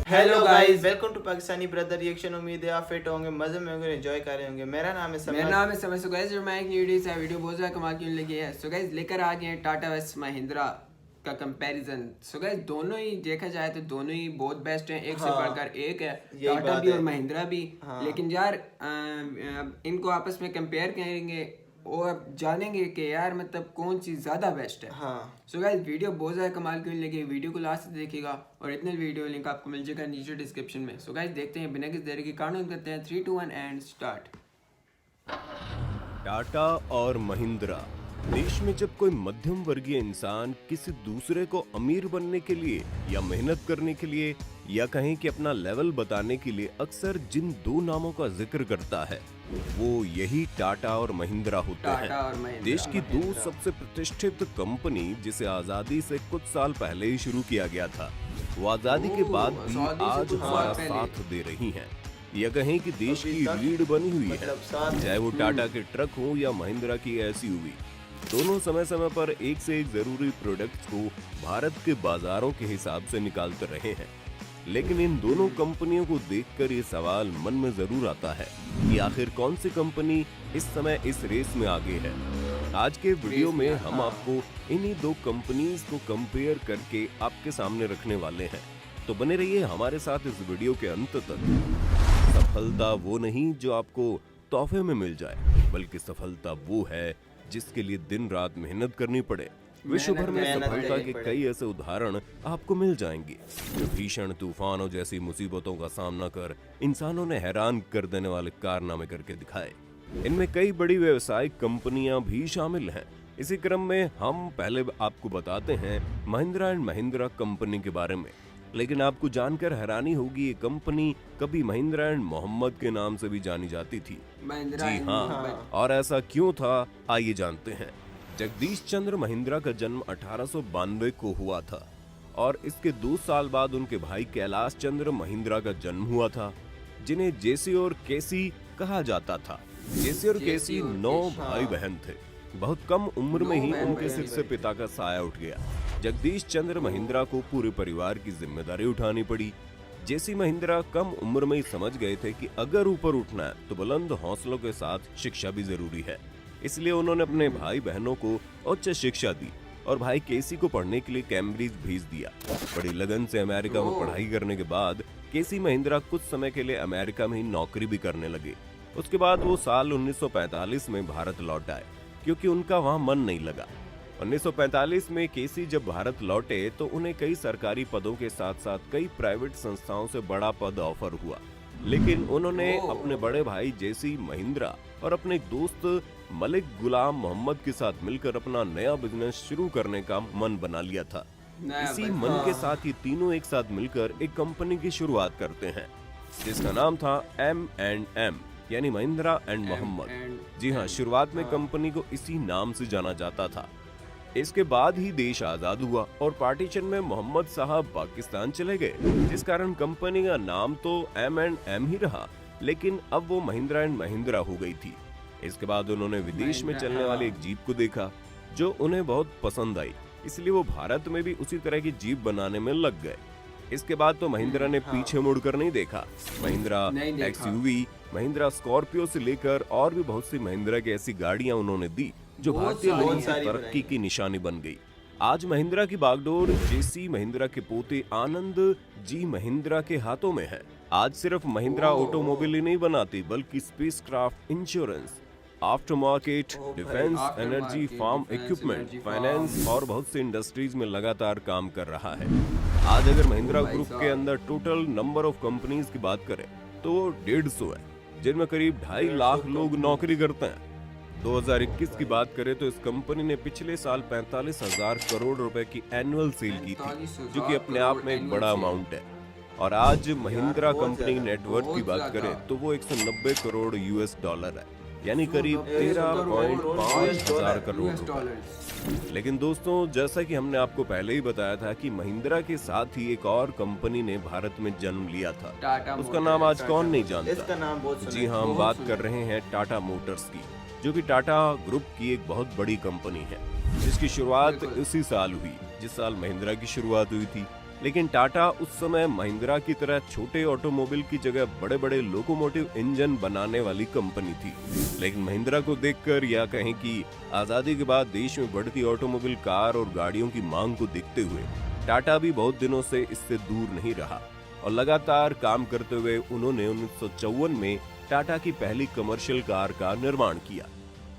Hello guys, welcome to Pakistani brother reaction. उम्मीद है आप फिट होंगे, मजे में होंगे, एंजॉय कर रहे होंगे। मेरा नाम है समय। सो गाइस, मैं एक वीडियो बहुत ज़्यादा कमाल की लगी है। सो गाइस, लेकर आ गए हैं टाटा वर्सेस महिंद्रा का कंपैरिजन। सो गाइस, दोनों ही देखा जाए तो दोनों ही बहुत बेस्ट हैं, एक से बढ़कर एक है, टाटा भी और महिंद्रा भी। लेकिन यार इनको आपस में कंपेयर करेंगे और अब जानेंगे कि यार मतलब कौन सी ज़्यादा बेस्ट है। सो गाइस, वीडियो बहुत ज़्यादा कमाल की लगी, वीडियो को लास्ट तक देखिएगा और इतने वीडियो लिंक आपको मिल जाएगा नीचे डिस्क्रिप्शन में। सो गाइस, देखते हैं बिना किसी देरी के, काउंट करते हैं 3 2 1 एंड स्टार्ट। टाटा और महिंद्रा। देश में जब कोई मध्यम वर्गीय इंसान किसी दूसरे को अमीर बनने के लिए या मेहनत करने के लिए या कहें कि अपना लेवल बताने के लिए अक्सर जिन दो नामों का जिक्र करता है वो यही टाटा और महिंद्रा होते हैं। देश की दो सबसे प्रतिष्ठित कंपनी जिसे आजादी से कुछ साल पहले ही शुरू किया गया था, वो आजादी के बाद भी आज हमारा साथ दे रही हैं। या कहें कि देश की रीढ़ बनी हुई है। चाहे वो टाटा के ट्रक हो या महिंद्रा की एसयूवी, दोनों समय समय पर एक से एक जरूरी प्रोडक्ट्स को भारत के बाजारों के हिसाब से निकालते रहे हैं। लेकिन इन दोनों कंपनियों को देखकर ये सवाल मन में जरूर आता है कि आखिर कौन सी कंपनी इस समय इस रेस में आगे है। आज के वीडियो में हम आपको इन्हीं दो कंपनीज को कंपेयर करके आपके सामने रखने वाले हैं, तो बने रहिए हमारे साथ इस वीडियो के अंत तक। सफलता वो नहीं जो आपको तोहफे में मिल जाए, बल्कि सफलता वो है जिसके लिए दिन रात मेहनत करनी पड़े। विश्व भर में सफलता के कई ऐसे उदाहरण आपको मिल जाएंगे जो भीषण तूफानों जैसी मुसीबतों का सामना कर इंसानों ने हैरान कर देने वाले कारनामे करके दिखाए। इनमें कई बड़ी व्यावसायिक कंपनियां भी शामिल हैं। इसी क्रम में हम पहले आपको बताते हैं महिंद्रा एंड महिंद्रा कंपनी के बारे में। लेकिन आपको जानकर हैरानी होगी, ये कंपनी कभी महिंद्रा एंड मोहम्मद के नाम से भी जानी जाती थी। जी हाँ, और ऐसा क्यों था आइए जानते हैं। जगदीश चंद्र महिंद्रा का जन्म 1892 को हुआ था और इसके 2 साल बाद उनके भाई कैलाश चंद्र महिंद्रा का जन्म हुआ था, जिन्हें जेसी और केसी कहा जाता था। जेसी और केसी 9 भाई बहन थे। बहुत कम उम्र में ही उनके सिर से पिता का साया उठ गया। जगदीश चंद्र महिंद्रा को पूरे परिवार की जिम्मेदारी उठानी पड़ी। जेसी महिंद्रा कम उम्र में ही समझ गए थे कि अगर ऊपर उठना है तो बुलंद हौसलों के साथ शिक्षा भी जरूरी है। इसलिए उन्होंने अपने भाई बहनों को उच्च शिक्षा दी और भाई केसी को पढ़ने के लिए कैम्ब्रिज भेज दिया। बड़ी लगन से अमेरिका में पढ़ाई करने के बाद केसी महिंद्रा कुछ समय के लिए अमेरिका में ही नौकरी भी करने लगे। उसके बाद वो साल 1945 में भारत लौट आए क्योंकि उनका वहाँ मन नहीं लगा। 1945 में केसी जब भारत लौटे तो उन्हें कई सरकारी पदों के साथ साथ कई प्राइवेट संस्थाओं से बड़ा पद ऑफर हुआ। लेकिन उन्होंने अपने बड़े भाई जेसी महिंद्रा और अपने एक दोस्त मलिक गुलाम मोहम्मद के साथ मिलकर अपना नया बिजनेस शुरू करने का मन बना लिया था। इसी मन के साथ ये तीनों एक साथ मिलकर एक कंपनी की शुरुआत करते हैं जिसका नाम था M&M, यानी महिंद्रा एंड मोहम्मद। जी हाँ, शुरुआत में कंपनी को इसी नाम से जाना जाता था। इसके बाद ही देश आजाद हुआ और पार्टीशन में मोहम्मद साहब पाकिस्तान चले गए, जिस कारण कंपनी का नाम तो M&M ही रहा, लेकिन अब वो महिंद्रा एंड महिंद्रा हो गई थी। इसके बाद उन्होंने विदेश में चलने वाली एक जीप को देखा जो उन्हें बहुत पसंद आई, इसलिए वो भारत में भी उसी तरह की जीप बनाने में लग गए। इसके बाद तो महिंद्रा ने पीछे मुड़कर नहीं देखा। महिंद्रा एक्सयूवी, महिंद्रा स्कॉर्पियो से लेकर और भी बहुत सी महिंद्रा की ऐसी गाड़ियां उन्होंने दी जो भारतीय लोगों की तरक्की की निशानी बन गई। आज महिंद्रा की बागडोर जेसी महिंद्रा के पोते आनंद जी महिंद्रा के हाथों में है। आज सिर्फ महिंद्रा ऑटोमोबाइल ही नहीं बनाती, बल्कि spacecraft, insurance, after market, defence, energy, farm equipment, finance और बहुत सी इंडस्ट्रीज में लगातार काम कर रहा है। आज अगर महिंद्रा ग्रुप के अंदर टोटल नंबर ऑफ कंपनीज की बात करें तो 150 है, जिनमें करीब 2.5 लाख लोग नौकरी करते हैं। 2021 की बात करें तो इस कंपनी ने पिछले साल 45,000 करोड़ रुपए की एनुअल सेल की थी, जो कि अपने आप में एक बड़ा अमाउंट है। और आज महिंद्रा कंपनी नेटवर्थ की बात करें तो वो 190 करोड़ US डॉलर है, यानी करीब 13.5 हजार करोड़ रुपए। लेकिन दोस्तों, जैसा कि हमने आपको पहले ही बताया था कि महिंद्रा के साथ ही एक और कंपनी ने भारत में जन्म लिया था। उसका नाम आज कौन नहीं जानता। जी हाँ, हम बात कर रहे हैं टाटा मोटर्स की, जो कि टाटा ग्रुप की एक बहुत बड़ी कंपनी है, जिसकी शुरुआत उसी साल हुई जिस साल महिंद्रा की शुरुआत हुई थी। लेकिन टाटा उस समय महिंद्रा की तरह छोटे ऑटोमोबाइल की जगह बड़े बड़े लोकोमोटिव इंजन बनाने वाली कंपनी थी। लेकिन महिंद्रा को देखकर या कहें कि आजादी के बाद देश में बढ़ती ऑटोमोबाइल कार और गाड़ियों की मांग को देखते हुए टाटा भी बहुत दिनों से इससे दूर नहीं रहा और लगातार काम करते हुए उन्होंने 1954 में टाटा की पहली कमर्शियल कार का निर्माण किया।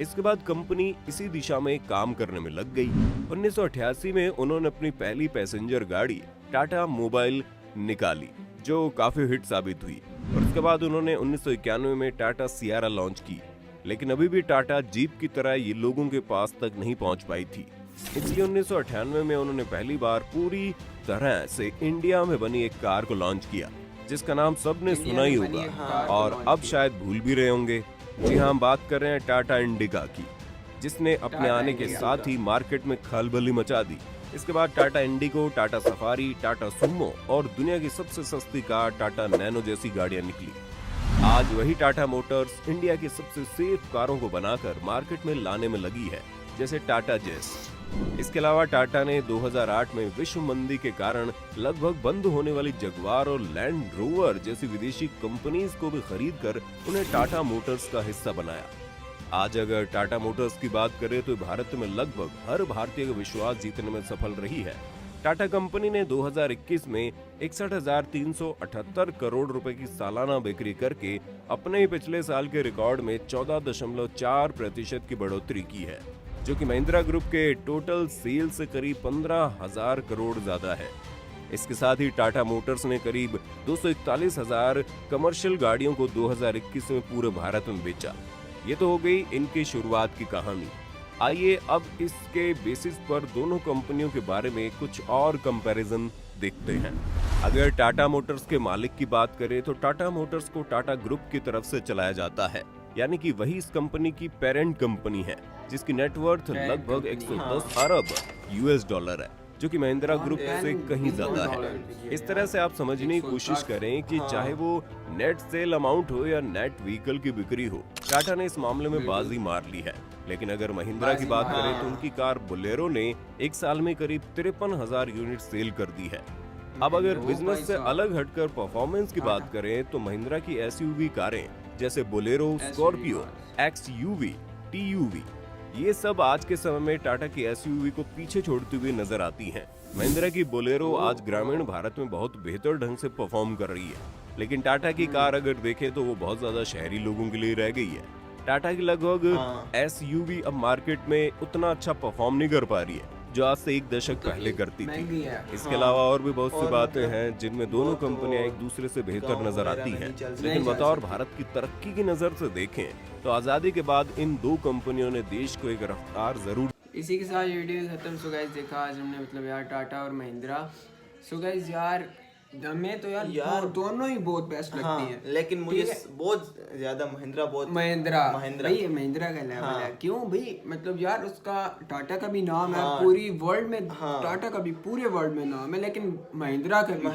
इसके बाद कंपनी इसी दिशा में काम करने में लग गई। 1988 में उन्होंने अपनी पहली पैसेंजर गाड़ी टाटा मोबाइल निकाली जो काफी हिट साबित हुई और उसके बाद उन्होंने 1991 में टाटा सियारा लॉन्च की। लेकिन अभी भी टाटा जीप की तरह ये लोगों के पास तक नहीं पहुंच पाई थी। इसलिए 1998 में उन्होंने पहली बार पूरी तरह से इंडिया में बनी एक कार को लॉन्च किया जिसका नाम सबने सुना ही होगा और अब शायद भूल भी रहे होंगे। जी हाँ, हम बात कर रहे हैं टाटा इंडिका की, जिसने अपने आने के साथ ही मार्केट में खलबली मचा दी। इसके बाद Tata Indigo, Tata safari, Tata Sumo और दुनिया की सबसे सस्ती कार टाटा नैनो जैसी गाड़ियां निकली। आज वही टाटा मोटर्स इंडिया की सबसे सेफ कारों को बनाकर मार्केट में लाने में लगी है, जैसे टाटा जेस। इसके अलावा टाटा ने 2008 में विश्व मंदी के कारण लगभग बंद होने वाली जगुआर और लैंड रोवर जैसी विदेशी कंपनीज को भी खरीदकर उन्हें टाटा मोटर्स का हिस्सा बनाया। आज अगर टाटा मोटर्स की बात करें तो भारत में लगभग हर भारतीय का विश्वास जीतने में सफल रही है। टाटा कंपनी ने 2021 में 61,378 करोड़ रुपए की सालाना बिक्री करके अपने ही पिछले साल के रिकॉर्ड में 14.4% की बढ़ोतरी की है, जो कि महिंद्रा ग्रुप के टोटल सेल से करीब 15,000 करोड़ ज्यादा है। इसके साथ ही टाटा मोटर्स ने करीब 241,000 कमर्शियल गाड़ियों को 2021 में पूरे भारत में बेचा। ये तो हो गई इनकी शुरुआत की कहानी। आइए अब इसके बेसिस पर दोनों कंपनियों के बारे में कुछ और कंपैरिजन देखते हैं। अगर टाटा मोटर्स के मालिक की बात करें तो टाटा मोटर्स को टाटा ग्रुप की तरफ से चलाया जाता है, यानी कि वही इस कंपनी की पेरेंट कंपनी है, जिसकी नेटवर्थ लगभग 110 अरब यूएस डॉलर है, जो कि महिंद्रा ग्रुप से कहीं ज्यादा है। इस तरह से आप समझने की कोशिश करें कि चाहे वो नेट सेल अमाउंट हो या नेट व्हीकल की बिक्री हो, टाटा ने इस मामले में बाजी मार ली है। लेकिन अगर महिंद्रा की बात करें तो उनकी कार बोलेरो ने एक साल में करीब 53,000 यूनिट सेल कर दी है। अब अगर बिजनेस से अलग हटकर परफॉर्मेंस की बात करें तो महिंद्रा की एसयूवी कारें जैसे बोलेरो, स्कॉर्पियो, एक्सयूवी, टीयूवी, ये सब आज के समय में टाटा की एसयूवी को पीछे छोड़ती हुई नजर आती हैं। महिंद्रा की बोलेरो आज ग्रामीण भारत में बहुत बेहतर ढंग से परफॉर्म कर रही है, लेकिन टाटा की कार अगर देखें तो वो बहुत ज्यादा शहरी लोगों के लिए रह गई है। टाटा की लगभग एसयूवी अब मार्केट में उतना अच्छा परफॉर्म नहीं कर पा रही है जो आज से एक दशक पहले करती थी। इसके अलावा और भी बहुत सी बातें हैं जिनमें दोनों कंपनियां एक दूसरे से बेहतर नजर आती हैं, लेकिन बतौर भारत की तरक्की की नजर से देखें तो आजादी के बाद इन दो कंपनियों ने देश को एक रफ्तार जरूर। इसी के साथ ये वीडियो खत्म। सो गाइस देखा आज हमने मतलब यार टाटा और महिंद्रा। सो गाइस यार हमें तो यार दोनों ही बहुत बेस्ट लगती हैं, लेकिन मुझे बहुत ज्यादा महिंद्रा भाई महिंद्रा का लेवल है। क्यों भाई, मतलब यार उसका टाटा का भी नाम है पूरी वर्ल्ड में, टाटा का भी पूरे वर्ल्ड में नाम है, लेकिन महिंद्रा का भी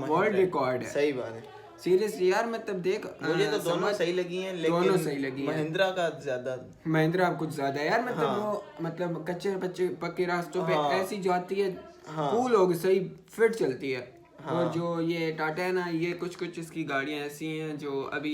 वर्ल्ड रिकॉर्ड है। सही बात है, सीरियसली यार। मतलब देख, मुझे तो दोनों सही लगी हैं, लेकिन दोनों सही लगी महिंद्रा का ज्यादा, महिंद्रा कुछ ज्यादा यार। मतलब वो मतलब कच्चे पक्के रास्तों पे ऐसी जाती है, कूल हो गई, सही फिट चलती है। और जो ये टाटा है ना, ये कुछ इसकी गाड़ियां ऐसी हैं जो अभी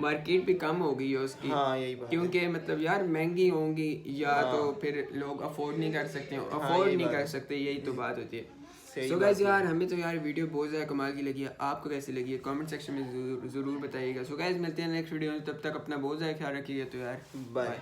मार्केट भी कम हो गई है उसकी। यही बात क्योंकि मतलब यार महंगी होंगी या तो फिर लोग अफोर्ड नहीं कर सकते, नहीं कर सकते, यही तो बात होती है। सो गाइस यार हमें तो यार वीडियो बहुत ज़्यादा कमाल की लगी है। आपको कैसी लगी है कमेंट सेक्शन में ज़रूर बताइएगा। सो गाइस मिलते हैं नेक्स्ट वीडियो में, तब तक अपना बहुत ज़्यादा ख्याल रखिएगा। तो यार बाय।